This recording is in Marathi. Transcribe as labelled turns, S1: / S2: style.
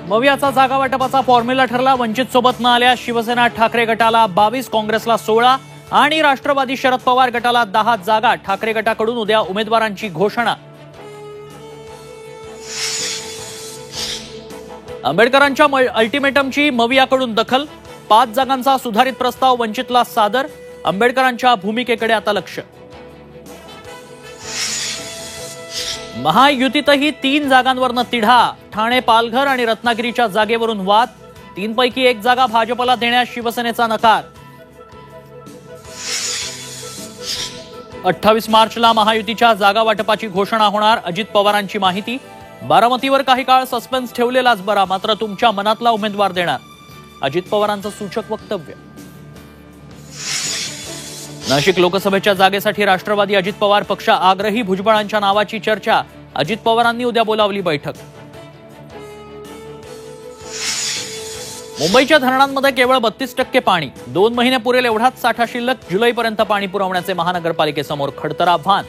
S1: मवियाचा जागा वाटपाचा फॉर्म्युला ठरला। वंचित सोबत न आल्या शिवसेना ठाकरे गटाला 22, काँग्रेसला 16 आणि राष्ट्रवादी शरद पवार गटाला 10 जागा। ठाकरे गटाकडून उद्या उमेदवारांची घोषणा। आंबेडकरांच्या अल्टिमेटमची मवियाकडून दखल। 5 जागांचा सुधारित प्रस्ताव वंचितला सादर। आंबेडकरांच्या भूमिकेकडे आता लक्ष। महायुतीतही 3 जागांवरनं तिढा। ठाणे, पालघर आणि रत्नागिरीच्या जागेवरून वाद। 3 पैकी 1 जागा भाजपला देण्यास शिवसेनेचा नकार। 28 मार्चला महायुतीच्या जागा वाटपाची घोषणा होणार। अजित पवारांची माहिती। बारामतीवर काही काळ सस्पेन्स ठेवलेलाच बरा, मात्र तुमच्या मनातला उमेदवार देणार। अजित पवारांचं सूचक वक्तव्य। नाशिक लोकसभेच्या जागेसाठी राष्ट्रवादी अजित पवार पक्ष आग्रही। भुजबळांच्या नावाची चर्चा। अजित पवारांनी उद्या बोलावली बैठक। मुंबईच्या धरणांमध्ये केवळ 32% पाणी। 2 महिने पुरेल एवढाच साठा शिल्लक। जुलैपर्यंत पाणी पुरवण्याचे महानगरपालिकेसमोर खडतर आव्हान।